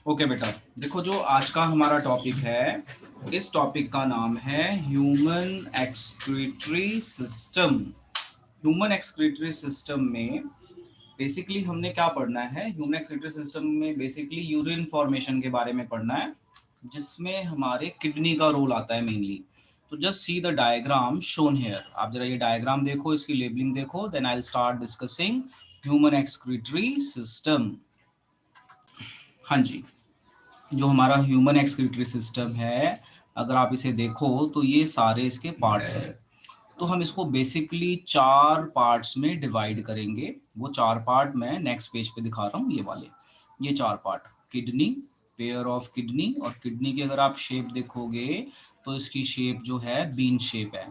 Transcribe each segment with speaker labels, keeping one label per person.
Speaker 1: Okay बेटा, देखो जो आज का हमारा टॉपिक है, इस टॉपिक का नाम है human excretory system. Human excretory system में बेसिकली हमने क्या पढ़ना है? ह्यूमन एक्सक्रीटरी सिस्टम में बेसिकली यूरिन फॉर्मेशन के बारे में पढ़ना है, जिसमें हमारे किडनी का रोल आता है मेनली। तो just see the diagram shown here. आप जरा ये डायग्राम देखो, इसकी लेबलिंग देखो, then I will start discussing human excretory system. हाँ जी, जो हमारा ह्यूमन एक्सक्रीटरी सिस्टम है, अगर आप इसे देखो तो ये सारे इसके पार्ट्स हैं। तो हम इसको बेसिकली चार पार्ट्स में डिवाइड करेंगे। वो चार पार्ट मैं नेक्स्ट पेज पे दिखा रहा हूँ, ये वाले, ये चार part. Kidney, pair of kidney, और किडनी की अगर आप शेप देखोगे तो इसकी शेप जो है बीन शेप है।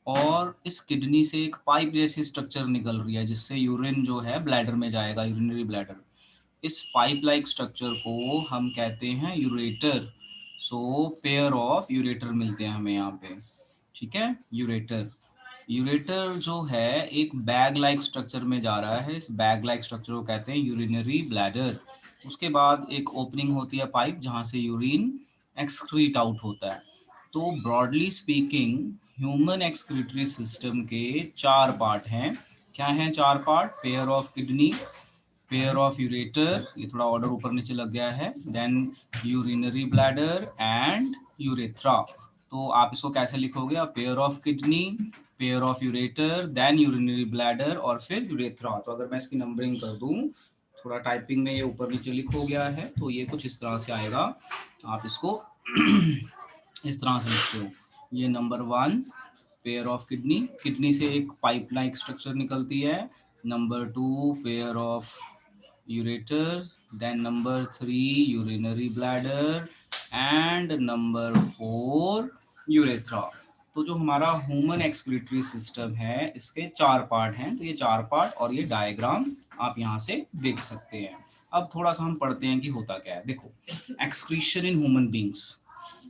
Speaker 1: और इस किडनी से एक पाइप जैसी स्ट्रक्चर निकल रही है, जिससे यूरिन जो है ब्लैडर में जाएगा, यूरिनरी ब्लैडर। इस पाइप लाइक स्ट्रक्चर को हम कहते हैं ureter. So pair of ureter मिलते हैं हमें यहाँ पे, ठीक है। यूरेटर, यूरेटर जो है एक बैग लाइक स्ट्रक्चर में जा रहा है। इस बैग लाइक स्ट्रक्चर को कहते हैं यूरिनरी ब्लैडर। उसके बाद एक ओपनिंग होती है पाइप, जहाँ से यूरिन एक्सक्रीट आउट होता है। तो broadly speaking human excretory system के चार पार्ट हैं। क्या हैं चार part? Pair of kidney, pair of ureter, ये थोड़ा ऑर्डर ऊपर नीचे लग गया है, then urinary bladder and urethra. तो आप इसको कैसे लिखोगे? आप pair of kidney, pair of ureter, then urinary bladder और फिर यूरेथ्रा। तो अगर मैं इसकी नंबरिंग कर दूं, थोड़ा टाइपिंग में ये ऊपर नीचे लिख हो गया है, तो ये कुछ इस तरह से आएगा। आप इसको इस तरह से लिखते हो। ये number one pair of kidney, kidney से एक पाइप लाइक स्ट्रक्चर निकलती है। Number two pair of ureter, then number 3 urinary bladder and number 4 urethra। तो जो हमारा ह्यूमन एक्सक्रीटरी सिस्टम है, इसके चार पार्ट हैं। तो ये चार पार्ट और ये डायग्राम आप यहाँ से देख सकते हैं। अब थोड़ा सा हम पढ़ते हैं कि होता क्या है। देखो, एक्सक्रीशन इन ह्यूमन बींग्स।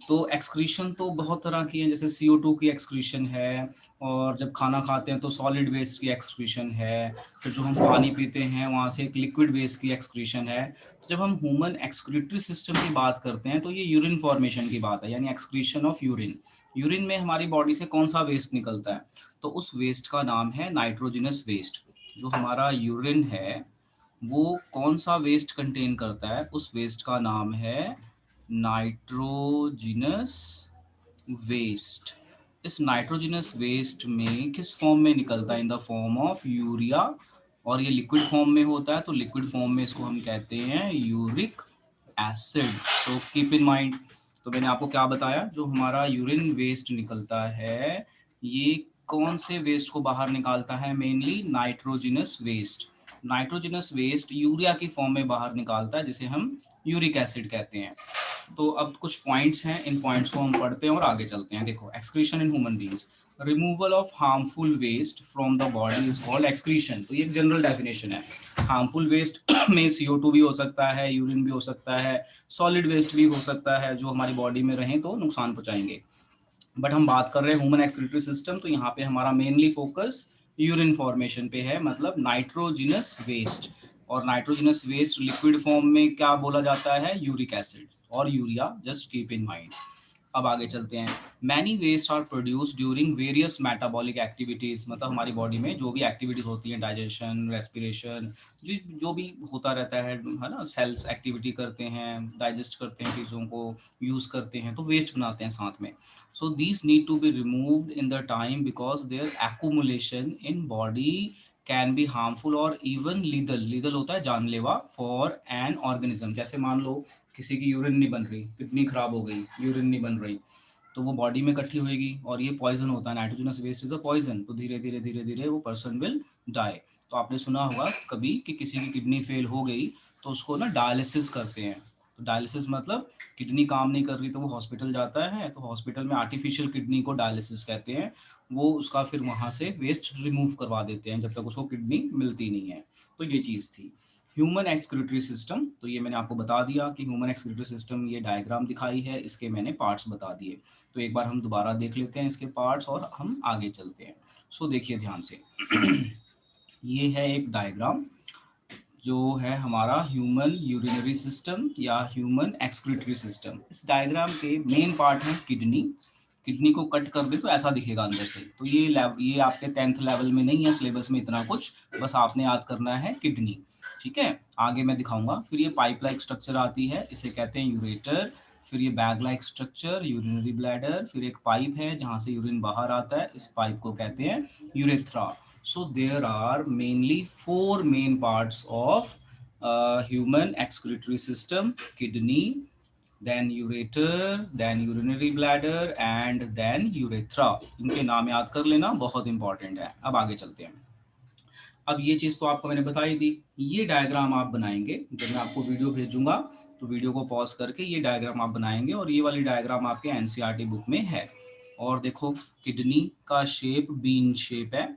Speaker 1: तो एक्सक्रीशन तो बहुत तरह की है, जैसे CO2 की एक्सक्रीशन है, और जब खाना खाते हैं तो सॉलिड वेस्ट की एक्सक्रीशन है, फिर जो हम पानी पीते हैं वहाँ से एक लिक्विड वेस्ट की एक्सक्रीशन है। तो जब हम ह्यूमन एक्सक्रीटरी सिस्टम की बात करते हैं तो ये यूरिन फॉर्मेशन की बात है, यानी एक्सक्रीशन ऑफ यूरिन। यूरिन में हमारी बॉडी से कौन सा वेस्ट निकलता है? तो उस वेस्ट का नाम है नाइट्रोजिनस वेस्ट। जो हमारा यूरिन है वो कौन सा वेस्ट कंटेन करता है? उस वेस्ट का नाम है नाइट्रोजिनस वेस्ट। इस नाइट्रोजिनस वेस्ट में किस फॉर्म में निकलता है? In the form of urea. और ये लिक्विड फॉर्म में होता है, तो लिक्विड फॉर्म में इसको हम कहते हैं यूरिक एसिड। तो कीप इन माइंड, तो मैंने आपको क्या बताया, जो हमारा यूरिन वेस्ट निकलता है, ये कौन से वेस्ट को बाहर निकालता है? Mainly nitrogenous waste. Nitrogenous waste urea की फॉर्म में बाहर निकालता है, जिसे हम यूरिक एसिड कहते हैं। तो अब कुछ पॉइंट्स हैं, इन पॉइंट्स को हम पढ़ते हैं और आगे चलते हैं। देखो, excretion in human beings, removal of harmful waste from the body is called excretion. तो ये एक जनरल डेफिनेशन है। हार्मफुल वेस्ट में CO2 भी हो सकता है, यूरिन भी हो सकता है, सॉलिड वेस्ट भी हो सकता है, जो हमारी बॉडी में रहें तो नुकसान पहुंचाएंगे। बट हम बात कर रहे हैं ह्यूमन एक्सक्रीटरी सिस्टम, तो यहाँ पे हमारा मेनली फोकस यूरिन फॉर्मेशन पे है, मतलब नाइट्रोजिनस वेस्ट। और नाइट्रोजिनस वेस्ट लिक्विड फॉर्म में क्या बोला जाता है? यूरिक एसिड और urea, just keep in mind. अब आगे चलते हैं। Many waste are produce during various metabolic activities, मतलब हमारी बॉडी में जो भी एक्टिविटीज होती हैं, डाइजेशन, रेस्पिरेशन, जो भी होता रहता है ना, सेल्स एक्टिविटी करते हैं, डाइजेस्ट करते हैं चीज़ों को, यूज़ करते हैं, तो वेस्ट बनाते हैं साथ में। So these need to be removed in the time because their accumulation in body can be harmful और इवन लीदल। लीदल होता है जानलेवा फॉर एन ऑर्गेनिज्म। जैसे मान लो किसी की यूरिन नहीं बन रही, किडनी खराब हो गई, यूरिन नहीं बन रही, तो वो बॉडी में इकट्ठी होएगी और ये पॉइजन होता है। Nitrogenous waste is a poison. तो धीरे धीरे धीरे धीरे वो पर्सन विल डाई। तो आपने सुना होगा कभी कि किसी की किडनी फेल हो गई तो उसको ना डायलिसिस करते हैं। तो डायलिसिस मतलब किडनी काम नहीं कर रही तो वो हॉस्पिटल जाता है, तो हॉस्पिटल में आर्टिफिशियल किडनी को डायलिसिस कहते हैं। वो उसका फिर वहाँ से वेस्ट रिमूव करवा देते हैं जब तक उसको किडनी मिलती नहीं है। तो ये चीज़ थी ह्यूमन एक्सक्रीटरी सिस्टम। तो ये मैंने आपको बता दिया कि ह्यूमन एक्सक्रीटरी सिस्टम, ये डायग्राम दिखाई है, इसके मैंने पार्ट्स बता दिए। तो एक बार हम दोबारा देख लेते हैं इसके पार्ट्स और हम आगे चलते हैं। सो देखिए ध्यान से। ये है एक डायग्राम, जो है हमारा ह्यूमन यूरिनरी सिस्टम या ह्यूमन एक्सक्रीटरी सिस्टम। इस डायग्राम के मेन पार्ट है किडनी। किडनी को कट कर दे तो ऐसा दिखेगा अंदर से। तो ये आपके 10th लेवल में नहीं है सिलेबस में इतना कुछ, बस आपने याद करना है किडनी। ठीक है, आगे मैं दिखाऊंगा। फिर ये पाइप लाइक स्ट्रक्चर आती है, इसे कहते हैं यूरेटर। फिर ये bag like structure, urinary bladder. फिर एक पाइप है जहां से यूरिन बाहर आता है, इस पाइप को कहते हैं urethra. So there are mainly four main parts of human excretory system: kidney, then ureter, then urinary bladder, and then urethra. इनके नाम याद कर लेना, बहुत इंपॉर्टेंट है। अब आगे चलते हैं। अब ये चीज़ तो आपको मैंने बताई दी। ये डायग्राम आप बनाएंगे, जब मैं आपको वीडियो भेजूंगा तो वीडियो को पॉज करके ये डायग्राम आप बनाएंगे, और ये वाली डायग्राम आपके एनसीईआरटी बुक में है। और देखो, किडनी का शेप बीन शेप है।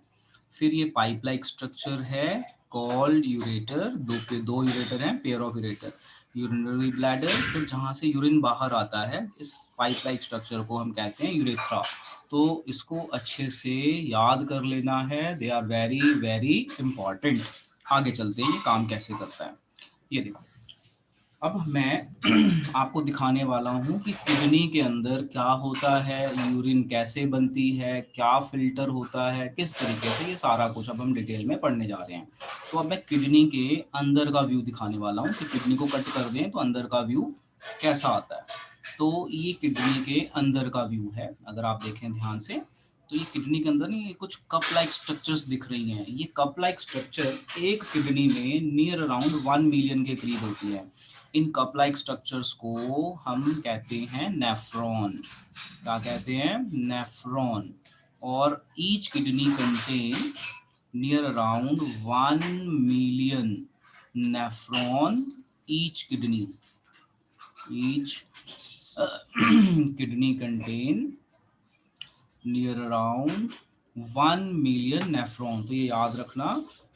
Speaker 1: फिर ये पाइप लाइक स्ट्रक्चर है कॉल्ड यूरेटर, दो यूरेटर हैं, pair of ureter. Urinary bladder, फिर जहाँ से यूरिन बाहर आता है, इस पाइप लाइक स्ट्रक्चर को हम कहते हैं यूरेथ्रा। तो इसको अच्छे से याद कर लेना है, they are very very important. आगे चलते हैं, ये काम कैसे करता है। ये देखो, अब मैं आपको दिखाने वाला हूँ कि किडनी के अंदर क्या होता है, यूरिन कैसे बनती है, क्या फिल्टर होता है, किस तरीके से, ये सारा कुछ अब हम डिटेल में पढ़ने जा रहे हैं। तो अब मैं किडनी के अंदर का व्यू दिखाने वाला हूँ कि किडनी को कट कर दें तो अंदर का व्यू कैसा आता है। तो ये किडनी के अंदर का व्यू है। अगर आप देखें ध्यान से तो ये किडनी के अंदर ये कुछ कप लाइक स्ट्रक्चर्स दिख रही हैं। ये कप लाइक स्ट्रक्चर एक किडनी में नियर अराउंड 1 मिलियन के करीब होती है। इन कप लाइक स्ट्रक्चर्स को हम कहते हैं नेफ्रॉन। क्या कहते हैं? नेफ्रॉन। और each kidney contain near around 1 million nephron each kidney. Each kidney contain near around 1 million nephron. तो ये याद रखना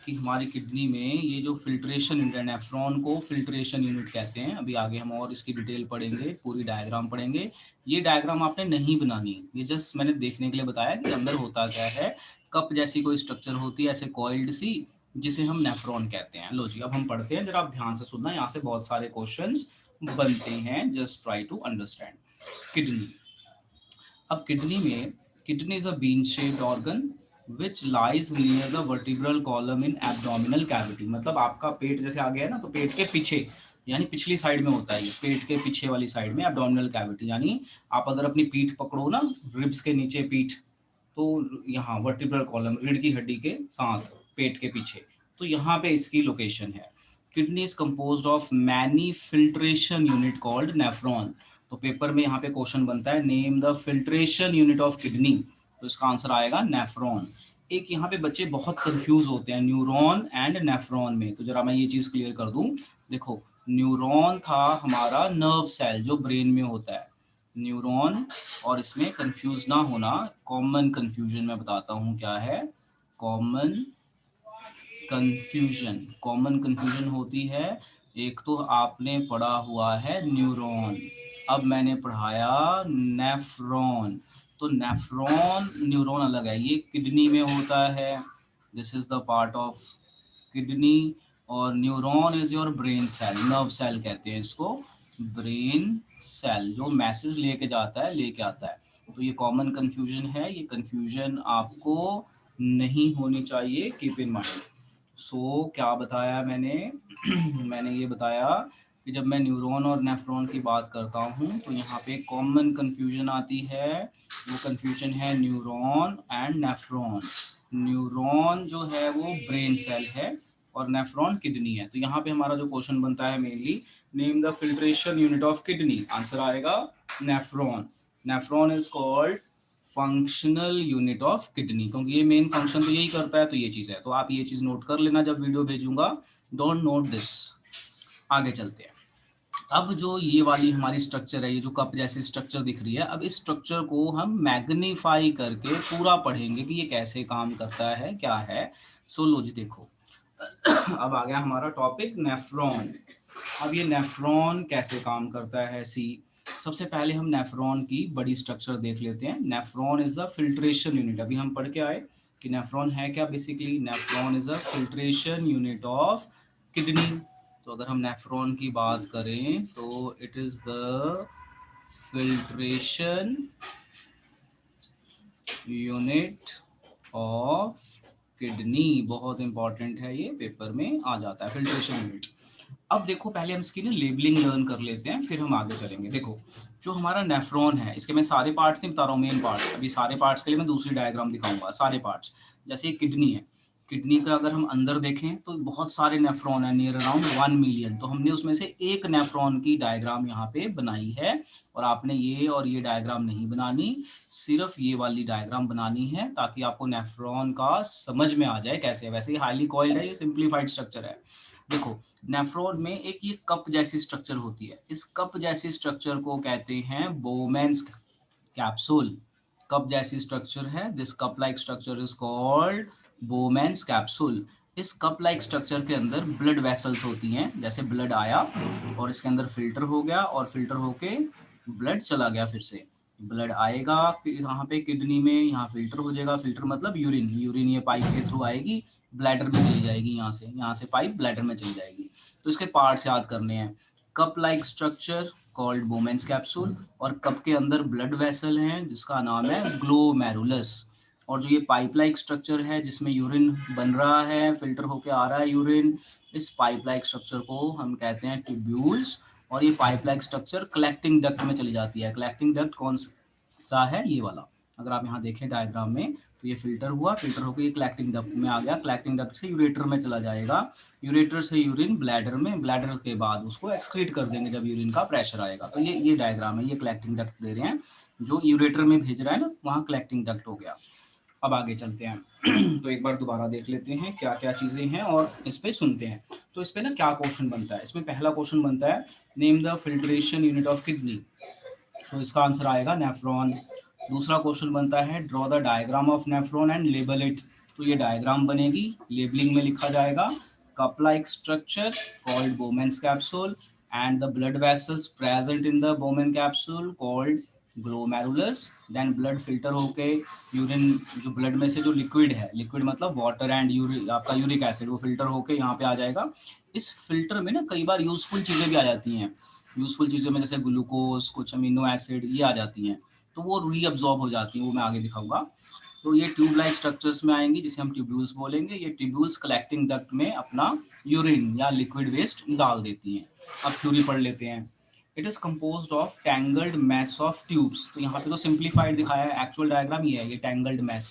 Speaker 1: कि हमारी किडनी में ये जो फिल्ट्रेशन यूनिट है, नेफ्रॉन को फिल्ट्रेशन यूनिट कहते हैं। अभी आगे हम और इसकी डिटेल पढ़ेंगे, पूरी डायग्राम पढ़ेंगे। ये डायग्राम आपने नहीं बनानी, ये जस्ट मैंने देखने के लिए बताया कि अंदर होता क्या है। कप जैसी कोई स्ट्रक्चर होती है, ऐसे कॉइल्ड सी, जिसे हम नेफ्रॉन कहते हैं। लो जी, अब हम पढ़ते हैं, जरा आप ध्यान से सुनना, यहाँ से बहुत सारे क्वेश्चंस बनते हैं। Just try to understand kidney. अब किडनी में, kidney is a bean shaped organ which lies near the vertebral column in abdominal cavity. मतलब आपका पेट जैसे आ गया है ना, तो पेट के पीछे यानी पिछली साइड में होता है ये, पेट के पीछे वाली साइड में एब्डोमिनल कैविटी। यानी आप अगर अपनी पीठ पकड़ो ना, रिब्स के नीचे पीठ, तो यहाँ वर्टिब्रल कॉलम, रीढ़ की हड्डी के साथ पेट के पीछे, तो यहाँ पे इसकी लोकेशन है। Kidney is composed of many filtration unit called nephron. तो पेपर में यहाँ पे क्वेश्चन बनता है, name the filtration unit of kidney, तो इसका आंसर आएगा नेफ्रॉन। एक यहाँ पे बच्चे बहुत कंफ्यूज होते हैं न्यूरॉन एंड नेफ्रॉन में, तो जरा मैं ये चीज क्लियर कर दूं। देखो, न्यूरॉन था हमारा नर्व सेल जो ब्रेन में होता है, न्यूरॉन। और इसमें कंफ्यूज ना होना, कॉमन कंफ्यूजन मैं बताता हूँ क्या है। कॉमन कंफ्यूजन, कॉमन कंफ्यूजन होती है, एक तो आपने पढ़ा हुआ है न्यूरॉन, अब मैंने पढ़ाया नेफ्रॉन। तो नेफ्रॉन न्यूरॉन अलग है, ये किडनी में होता है, this is the part of kidney. और neuron is your brain cell, nerve cell कहते हैं इसको, ब्रेन सेल, जो मैसेज लेके जाता है, लेके आता है। तो ये कॉमन कंफ्यूजन है, ये कंफ्यूजन आपको नहीं होनी चाहिए, कीप इन माइंड। सो क्या बताया मैंने मैंने ये बताया कि जब मैं न्यूरॉन और नेफ्रॉन की बात करता हूँ तो यहाँ पे कॉमन कंफ्यूजन आती है, वो कंफ्यूजन है न्यूरॉन एंड नेफ्रॉन। न्यूरॉन जो है वो ब्रेन सेल है और नेफ्रॉन किडनी है। तो यहाँ पे हमारा जो क्वेश्चन बनता है mainly, name the filtration unit of kidney, answer आएगा nephron. Nephron is called functional unit of kidney, क्योंकि ये मेन फंक्शन तो यही करता है, तो ये चीज है। तो आप ये चीज नोट कर लेना जब वीडियो भेजूंगा, डोंट नोट दिस। आगे चलते हैं। अब जो ये वाली हमारी स्ट्रक्चर है, ये जो कप जैसी स्ट्रक्चर दिख रही है, अब इस स्ट्रक्चर को हम मैग्नीफाई करके पूरा पढ़ेंगे कि ये कैसे काम करता है, क्या है। सो लो जी, देखो अब आ गया हमारा टॉपिक नेफ्रॉन। अब ये नेफ्रॉन कैसे काम करता है, सी। सबसे पहले हम नेफ्रॉन की बड़ी स्ट्रक्चर देख लेते हैं। Nephron is the filtration unit. अभी हम पढ़ के आए कि नेफ्रॉन है क्या। Basically nephron is a filtration unit of kidney. तो अगर हम नेफ्रॉन की बात करें तो it is the filtration unit of kidney. बहुत इंपॉर्टेंट है, ये पेपर में आ जाता है, फिल्ट्रेशन यूनिट। अब देखो पहले हम इसकी ना लेबलिंग लर्न कर लेते हैं, फिर हम आगे चलेंगे। देखो जो हमारा नेफ्रॉन है, इसके मैं सारे पार्ट्स नहीं बता रहा हूँ, मेन पार्ट्स। अभी सारे पार्ट्स के लिए मैं दूसरी डायग्राम दिखाऊंगा, सारे पार्ट्स। जैसे किडनी है, किडनी का अगर हम अंदर देखें तो बहुत सारे नेफ्रॉन है, नियर अराउंड 1 मिलियन। तो हमने उसमें से एक नेफ्रॉन की डायग्राम यहाँ पे बनाई है, और आपने ये और ये डायग्राम नहीं बनानी, सिर्फ ये वाली डायग्राम बनानी है, ताकि आपको नेफ्रॉन का समझ में आ जाए कैसे है। वैसे ये हाईली कॉइल्ड है, ये सिंप्लीफाइड स्ट्रक्चर है। देखो नेफ्रॉन में एक ये कप जैसी स्ट्रक्चर होती है, इस कप जैसी स्ट्रक्चर को कहते हैं बोमेन्स कैप्सूल। कप जैसी स्ट्रक्चर है, this cup like structure is called Bowman's capsule. इस कप लाइक स्ट्रक्चर के अंदर ब्लड वेसल्स होती हैं, जैसे ब्लड आया और इसके अंदर फिल्टर हो गया, और फिल्टर होके ब्लड चला गया, फिर से ब्लड आएगा यहाँ पे किडनी में, यहाँ फिल्टर हो जाएगा, फिल्टर मतलब यूरिन, यूरिन ये पाइप के थ्रू आएगी, ब्लैडर में चली जाएगी, यहाँ से पाइप ब्लैडर में चली जाएगी। तो इसके पार्ट्स याद करने हैं, cup like structure called Bowman's capsule, और कप के अंदर ब्लड वेसल हैं जिसका नाम है ग्लोमेरुलस। और जो ये पाइप लाइक स्ट्रक्चर है जिसमें यूरिन बन रहा है, फिल्टर होके आ रहा है यूरिन, इस पाइप लाइक स्ट्रक्चर को हम कहते हैं ट्यूब्यूल्स। और ये pipe like structure collecting duct में चली जाती है। कलेक्टिंग डक्ट कौन सा है? ये वाला। अगर आप यहाँ देखें डायग्राम में तो ये फिल्टर हुआ, फिल्टर होकर ये कलेक्टिंग डक्ट में आ गया, कलेक्टिंग डक्ट से यूरेटर में चला जाएगा, यूरेटर से यूरिन ब्लैडर में, ब्लैडर के बाद उसको एक्सक्रीट कर देंगे जब यूरिन का प्रेशर आएगा। तो ये डायग्राम है, ये कलेक्टिंग डक्ट दे रहे हैं, जो यूरेटर में भेज रहा है ना, वहाँ कलेक्टिंग डक्ट हो गया। अब आगे चलते हैं तो एक बार दोबारा देख लेते हैं क्या क्या चीज़ें हैं और इस पे सुनते हैं। तो इस पे ना क्या क्वेश्चन बनता है, इसमें पहला क्वेश्चन बनता है name the filtration unit of kidney, तो इसका आंसर आएगा नेफ्रॉन। दूसरा क्वेश्चन बनता है draw the diagram of nephron and label it, तो ये डायग्राम बनेगी, लेबलिंग में लिखा जाएगा cup like structure called Bowman's capsule and the blood vessels present in the Bowman capsule called glomerulus. Then blood filter होके urine, जो blood में से जो लिक्विड है, लिक्विड मतलब वाटर एंड यूरिक, आपका यूरिक एसिड, वो फिल्टर होके यहाँ पे आ जाएगा। इस फिल्टर में ना कई बार यूजफुल चीज़ें भी आ जाती हैं, यूजफुल चीज़ों में जैसे ग्लूकोज, कुछ अमीनो एसिड, ये आ जाती हैं, तो वो रीअब्जॉर्ब हो जाती हैं, वो मैं आगे दिखाऊंगा। तो ये ट्यूब लाइक स्ट्रक्चर्स में आएंगी, जिसे हम ट्यूब्यूल्स बोलेंगे। ये ट्यूब्यूल्स कलेक्टिंग डक्ट में अपना यूरिन या लिक्विड वेस्ट डाल देती हैं। अब थ्योरी पढ़ लेते हैं। It is composed of tangled mass of tubes, तो यहाँ पे तो सिंप्लीफाइड दिखाया है, एक्चुअल डायग्राम ये है, ये टैंगल्ड मैस।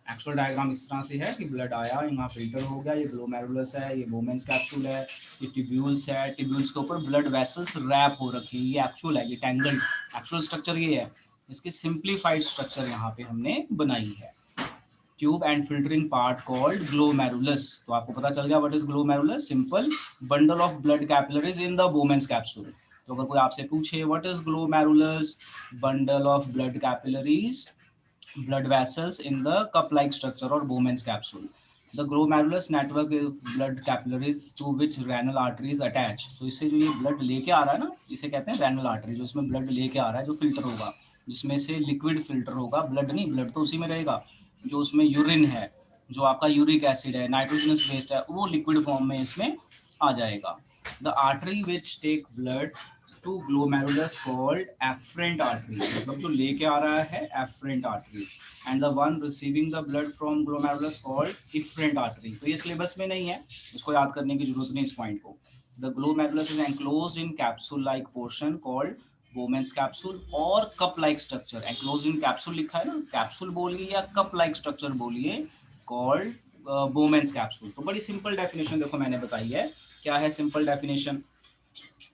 Speaker 1: एक्चुअल डायग्राम इस तरह से है कि ब्लड आया, यहाँ फिल्टर हो गया, ये ग्लोमेरुलस है, ये बोमेन्स कैप्सूल है, ये ट्यूब्यूल्स है, ट्यूब्यूल्स के ऊपर ब्लड वेसल्स रैप हो रखी है, ये एक्चुअल है, ये टैंगल्ड एक्चुअल स्ट्रक्चर ये है। इसकी सिंप्लीफाइड स्ट्रक्चर यहाँ पे हमने बनाई है, tube and filtering part called glomerulus. तो आपको पता चल गया what is glomerulus, simple bundle of blood capillaries in the Bowman's capsule. तो अगर कोई आपसे पूछे what is glomerulus, bundle of blood capillaries, blood vessels in the cup-like structure or Bowman's capsule. The glomerulus network is blood capillaries to which renal arteries attach. तो इससे जो ये blood लेके आ रहा है ना, इसे कहते हैं रेनल आर्टरी, जो इसमें ब्लड लेके आ रहा है, जो फिल्टर होगा, जिसमें से लिक्विड फिल्टर होगा, ब्लड नहीं, ब्लड तो उसी में रहेगा, जो उसमें यूरिन है, जो आपका यूरिक एसिड है, नाइट्रोजनस वेस्ट है, वो लिक्विड फॉर्म में इसमें आ जाएगा। The artery which take blood to glomerulus called afferent artery, मतलब जो लेके आ रहा है afferent artery, and the one receiving the blood from glomerulus called efferent artery. तो ये सिलेबस में नहीं है, इसको याद करने की जरूरत नहीं इस पॉइंट को। The glomerulus is enclosed in capsule like portion called Bowman's capsule और cup like structure, enclosed in capsule लिखा है ना, कैप्सूल बोलिए या कप लाइक स्ट्रक्चर बोलिए, कॉल्ड बोमेन्स कैप्सूल। तो बड़ी सिंपल डेफिनेशन देखो मैंने बताई है, क्या है simple definition?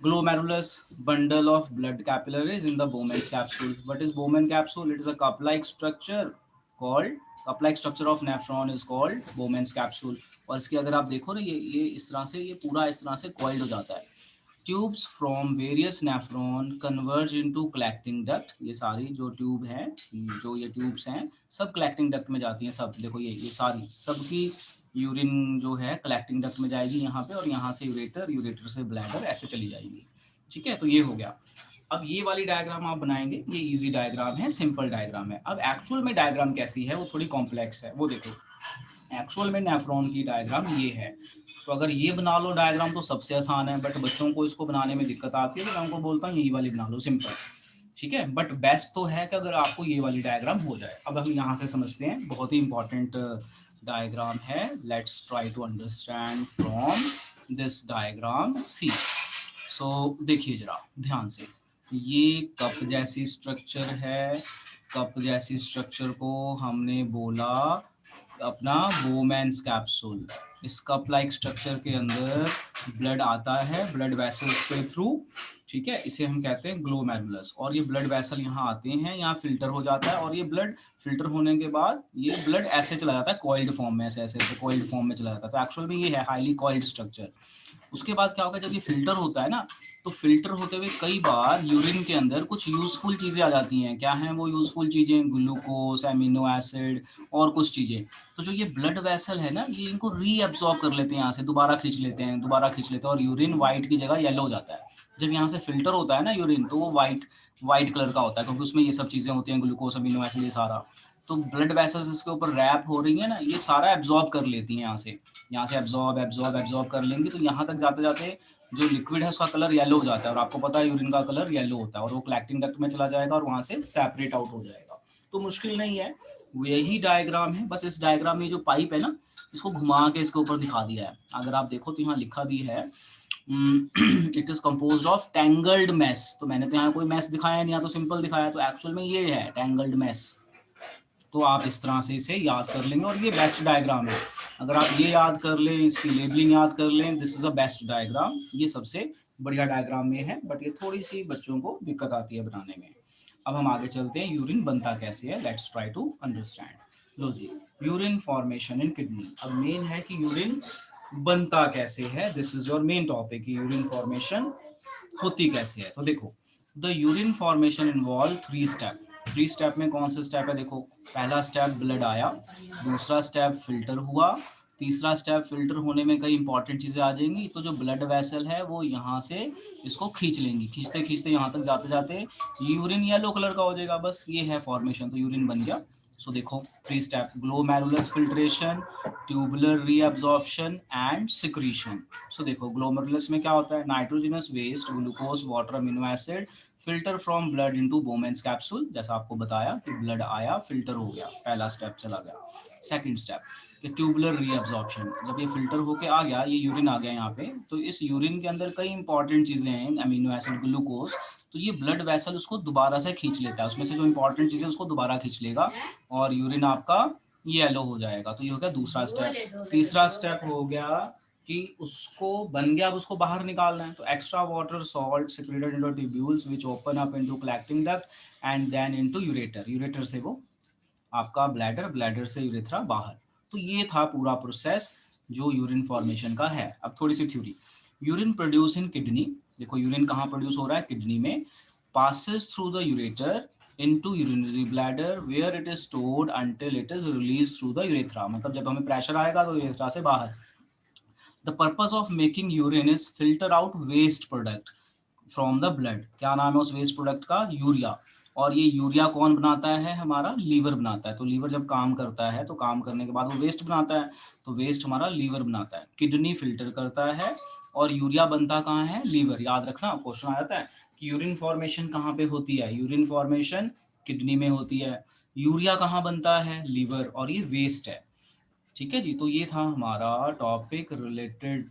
Speaker 1: Glomerulus, bundle of blood capillaries in the Bowman's capsule. What is Bowman capsule? It is a cup-like structure called, cup-like structure of nephron is called Bowman's capsule. और इसकी अगर आप देखो ना, ये इस तरह से, ये पूरा इस तरह से coiled हो जाता है। Tubes from various nephron converge into collecting duct. ये सारी जो ट्यूब हैं, जो ये ट्यूब्स हैं, सब collecting duct में जाती हैं, सब देखो ये सारी, सबकी यूरिन जो है कलेक्टिंग डक्ट में जाएगी यहाँ पे, और यहाँ से यूरेटर, यूरेटर से ब्लैडर, ऐसे चली जाएगी। ठीक है, तो ये हो गया। अब ये वाली डायग्राम आप बनाएंगे, ये इजी डायग्राम है, सिंपल डायग्राम है। अब एक्चुअल में डायग्राम कैसी है, वो थोड़ी कॉम्प्लेक्स है, वो देखो। एक्चुअल में नेफ्रॉन की डायग्राम ये है, तो अगर ये बना लो डायग्राम तो सबसे आसान है, बट बच्चों को इसको बनाने में दिक्कत आती है तो मैं उनको बोलता हूँ यही वाली बना लो, सिंपल, ठीक है। बट बेस्ट तो है कि अगर आपको ये वाली डायग्राम हो जाए। अब हम यहाँ से समझते हैं, बहुत ही इंपॉर्टेंट डायग्राम है। Let's try to understand from this diagram, see. So देखिए जरा ध्यान से, ये कप जैसी स्ट्रक्चर है। कप जैसी स्ट्रक्चर को हमने बोला अपना बोमैन्स कैप्सूल। इस कप लाइक स्ट्रक्चर के अंदर ब्लड आता है ब्लड वेसल्स के थ्रू, ठीक है, इसे हम कहते हैं ग्लोमेरुलस। और ये ब्लड वेसल यहाँ आते हैं, यहाँ फिल्टर हो जाता है, और ये ब्लड फिल्टर होने के बाद ये ब्लड ऐसे चला जाता है कॉइल्ड फॉर्म में, ऐसे ऐसे कॉइल्ड फॉर्म में चला जाता है। तो एक्चुअल में ये है हाईली कॉइल्ड स्ट्रक्चर। उसके बाद क्या होगा, जब ये फिल्टर होता है ना, तो फिल्टर होते हुए कई बार यूरिन के अंदर कुछ यूजफुल चीजें आ जाती हैं। क्या हैं वो यूजफुल चीजें? ग्लूकोज, एमिनो एसिड और कुछ चीजें। तो जो ये ब्लड वेसल है ना, ये इनको रीअब्सॉर्ब कर लेते हैं, यहाँ से दोबारा खींच लेते हैं, दोबारा खींच लेते हैं, और यूरिन व्हाइट की जगह येलो हो जाता है। जब यहाँ से फिल्टर होता है ना यूरिन, तो वो व्हाइट कलर का होता है, क्योंकि उसमें ये सब चीजें होती हैं, ग्लूकोज, अमीनो एसिड, ये सारा। तो ब्लड वेसल्स इसके ऊपर रैप हो रही है ना, ये सारा एब्जॉर्ब कर लेती हैं, यहाँ से एब्जॉर्ब कर लेंगे। तो यहाँ तक जाते जाते जो लिक्विड है उसका कलर येलो हो जाता है, और आपको पता है यूरिन का कलर येलो होता है, और वो कलेक्टिंग डक्ट में चला जाएगा और वहां से सेपरेट आउट हो जाएगा। तो मुश्किल नहीं है, यही डायग्राम है। बस इस डायग्राम में जो पाइप है ना, इसको घुमा के इसके ऊपर दिखा दिया है। अगर आप देखो तो यहाँ लिखा भी है it is composed of tangled mass. तो मैंने तो यहाँ कोई मैस दिखाया नहीं, या तो सिंपल दिखाया, तो एक्चुअल में ये है टैंगल्ड मैस। तो आप इस तरह से इसे याद कर लेंगे, और ये बेस्ट डायग्राम है। अगर आप ये याद कर लें, इसकी लेबलिंग याद कर लें, this is a best diagram, ये सबसे बढ़िया डायग्राम में है। बट ये थोड़ी सी बच्चों को दिक्कत आती है बनाने में। अब हम आगे चलते हैं, यूरिन बनता कैसे है, लेट्स ट्राई टू अंडरस्टैंड। लो जी, यूरिन फॉर्मेशन इन किडनी। अब मेन है कि यूरिन बनता कैसे है, this is your main topic, urine formation होती कैसे है। तो देखो, the urine formation involve 3 step. 3 step में कौन से स्टेप है? देखो, पहला स्टेप ब्लड आया, दूसरा स्टेप फिल्टर हुआ, तीसरा स्टेप फिल्टर होने में कई इंपॉर्टेंट चीजें आ जाएंगी। तो जो ब्लड वेसल है वो यहाँ से इसको खींच लेंगी, खींचते खींचते यहाँ तक जाते जाते यूरिन येलो कलर का हो जाएगा। बस ये है फॉर्मेशन, तो यूरिन बन गया। सो देखो 3 step, glomerulus filtration, tubular reabsorption and secretion. So देखो, ग्लोमेरुलस में क्या होता है? Nitrogenous waste, glucose, water, amino acid filter from blood into Bowman's capsule. जैसा आपको बताया कि ब्लड आया, फिल्टर हो गया, पहला स्टेप चला गया। सेकंड स्टेप ट्यूबुलर रीअब्जॉर्प्शन, जब ये फिल्टर होके आ गया, ये यूरिन आ गया यहाँ पे, तो इस यूरिन के अंदर कई इंपॉर्टेंट चीजें हैं, अमीनो एसिड, ग्लूकोज। तो ये ब्लड वेसल उसको दोबारा से खींच लेता है, उसमें से जो इंपॉर्टेंट चीजें उसको दोबारा खींच लेगा, और यूरिन आपका येलो हो जाएगा। तो ये हो गया दूसरा स्टेप। तीसरा स्टेप हो गया कि उसको बन गया, अब उसको बाहर निकालना है। तो extra water salt secreted into tubules which open up into collecting duct and then into ureter. Ureter से वो आपका ब्लैडर, ब्लैडर से यूरेथ्रा बाहर। तो ये था पूरा प्रोसेस जो यूरिन फॉर्मेशन का है। अब थोड़ी सी theory. Urine produce in kidney. देखो यूरिन कहाँ प्रोड्यूस हो रहा है? किडनी में। Passes through the ureter into urinary bladder where it is stored until it is released through the urethra। मतलब जब हमें प्रेशर आएगा तो यूरेथ्रा से बाहर। The purpose of making urine is filter out waste product from the blood. क्या नाम है उस वेस्ट प्रोडक्ट का? यूरिया। और ये यूरिया कौन बनाता है? हमारा लीवर बनाता है। तो लीवर जब काम करता है, तो काम करने के बाद वो वेस्ट बनाता है, तो वेस्ट हमारा लीवर बनाता है। किडनी फिल्टर करता है, और यूरिया बनता कहाँ है? लीवर। याद रखना, क्वेश्चन आ जाता है कि यूरिन फॉर्मेशन कहाँ पे होती है? यूरिन फॉर्मेशन किडनी में होती है। यूरिया कहाँ बनता है? लीवर। और ये वेस्ट है, ठीक है जी। तो ये था हमारा topic related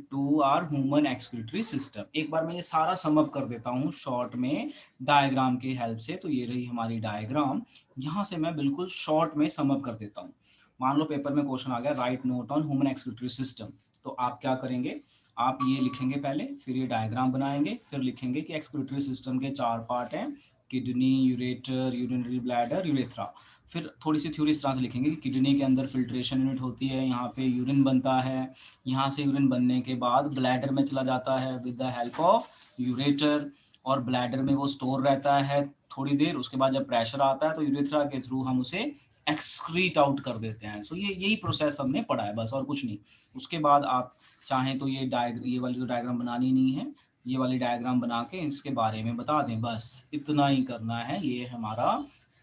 Speaker 1: to our human excretory system. एक बार मैं ये सारा समअप कर देता हूँ शॉर्ट में डायग्राम के हेल्प से। तो ये रही हमारी डायग्राम, यहाँ से मैं बिल्कुल शॉर्ट में समअप कर देता हूँ। मान लो पेपर में क्वेश्चन आ गया, right note on human excretory system. तो आप क्या करेंगे? आप ये लिखेंगे पहले, फिर ये डायग्राम बनाएंगे, फिर लिखेंगे कि एक्सक्रीटरी सिस्टम के 4 पार्ट हैं, kidney, ureter, urinary bladder, urethra. फिर थोड़ी सी थ्योरी इस तरह से लिखेंगे कि किडनी के अंदर फिल्ट्रेशन यूनिट होती है, यहाँ पे यूरिन बनता है, यहाँ से यूरिन बनने के बाद ब्लैडर में चला जाता है with the help of ureter, और ब्लैडर में वो स्टोर रहता है थोड़ी देर। उसके बाद जब प्रेशर आता है तो यूरेथ्रा के थ्रू हम उसे एक्सक्रीट आउट कर देते हैं। सो ये यही प्रोसेस हमने पढ़ा है, बस और कुछ नहीं। उसके बाद आप चाहें तो ये वाली जो डायग्राम बनानी नहीं है, ये वाली डायग्राम बना के इसके बारे में बता दें, बस इतना ही करना है। ये हमारा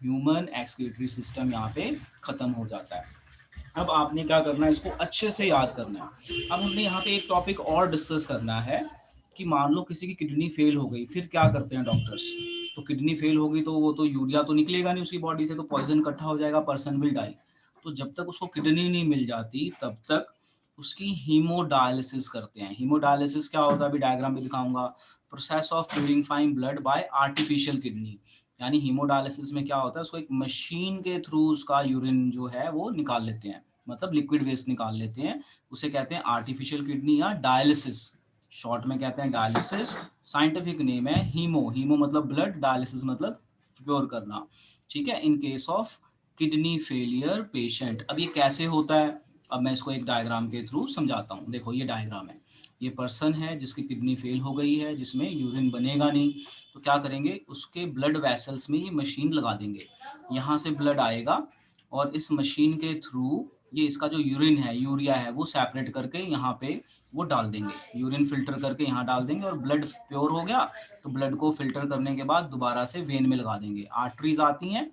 Speaker 1: ह्यूमन एक्सक्रीटरी सिस्टम यहाँ पे खत्म हो जाता है। अब आपने क्या करना है, इसको अच्छे से याद करना है। अब हमने यहाँ पे एक टॉपिक और डिस्कस करना है कि मान लो किसी की किडनी फेल हो गई, फिर क्या करते हैं डॉक्टर्स। तो किडनी फेल होगी तो वो तो यूरिया तो निकलेगा नहीं उसकी बॉडी से, तो पॉइजन इकट्ठा हो जाएगा, पर्सन विल डाई। तो जब तक उसको किडनी नहीं मिल जाती तब तक उसकी हीमोडायलिसिस करते हैं। हीमोडायलिसिस क्या होता है अभी डायग्राम में दिखाऊंगा। Process of purifying blood bye artificial kidney. यानी हीमोडायलिसिस में क्या होता है, उसको एक मशीन के थ्रू उसका यूरिन जो है वो निकाल लेते हैं, मतलब लिक्विड वेस्ट निकाल लेते हैं। उसे कहते हैं आर्टिफिशियल किडनी या डायलिसिस, शॉर्ट में कहते हैं डायलिसिस। साइंटिफिक नेम है हीमो, हीमो मतलब ब्लड, डायलिसिस मतलब प्योर करना। ठीक है, in case of kidney failure patient. अब ये कैसे होता है, अब मैं इसको एक डायग्राम के थ्रू समझाता हूँ। देखो ये डायग्राम है, ये पर्सन है जिसकी किडनी फेल हो गई है, जिसमें यूरिन बनेगा नहीं। तो क्या करेंगे, उसके ब्लड वेसल्स में ये मशीन लगा देंगे, यहाँ से ब्लड आएगा और इस मशीन के थ्रू ये इसका जो यूरिन है, यूरिया है, वो सेपरेट करके यहाँ पे वो डाल देंगे, यूरिन फिल्टर करके यहाँ डाल देंगे और ब्लड प्योर हो गया। तो ब्लड को फिल्टर करने के बाद दोबारा से वेन में लगा देंगे। आर्टरीज आती हैं,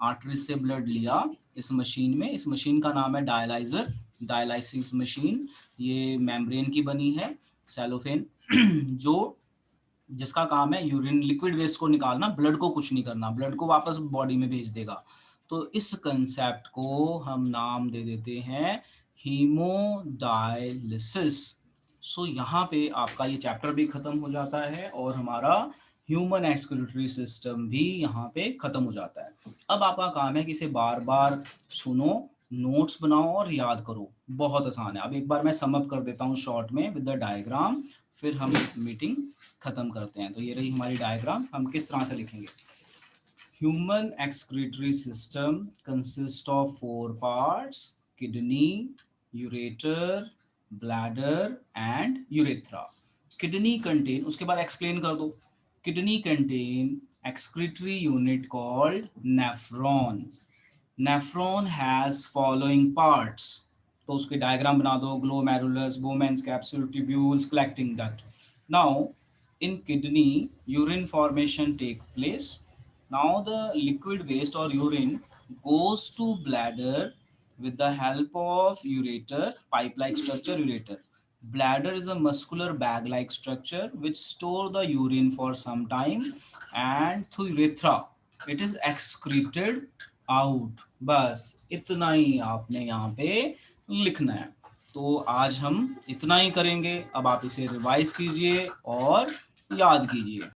Speaker 1: आर्टरीज से ब्लड लिया इस मशीन में, इस मशीन का नाम है डायलाइजर, डायलाइसिस मशीन। ये मेम्ब्रेन की बनी है, सेलोफेन जो जिसका काम है यूरिन लिक्विड वेस्ट को निकालना, ब्लड को कुछ नहीं करना, ब्लड को वापस बॉडी में भेज देगा। तो इस कंसेप्ट को हम नाम दे देते हैं हीमोडायलिसिस। सो यहाँ पे आपका ये चैप्टर भी खत्म हो जाता है और हमारा ह्यूमन एक्सक्रीटरी सिस्टम भी यहाँ पे खत्म हो जाता है। अब आपका काम है कि इसे बार बार सुनो, नोट्स बनाओ और याद करो। बहुत आसान है। अब एक बार मैं सम अप कर देता हूँ शॉर्ट में विद द डायग्राम, फिर हम मीटिंग खत्म करते हैं। तो ये रही हमारी डायग्राम, हम किस तरह से लिखेंगे। Human excretory system consists of 4 parts: kidney, ureter, bladder and urethra. Kidney contain, उसके बाद explain कर दो। Kidney contain excretory unit called nephron. Nephron has following parts. तो उसके डायग्राम बना दो, glomerulus, Bowman's capsule, tubules, collecting duct. Now in kidney urine formation take place. Now the liquid waste or urine goes to bladder with the help of ureter, pipe like structure, ureter. Bladder is a muscular bag like structure which store the urine for some time, and through urethra it is excreted out. बस इतना ही आपने यहाँ पे लिखना है। तो आज हम इतना ही करेंगे। अब आप इसे रिवाइज कीजिए और याद कीजिए।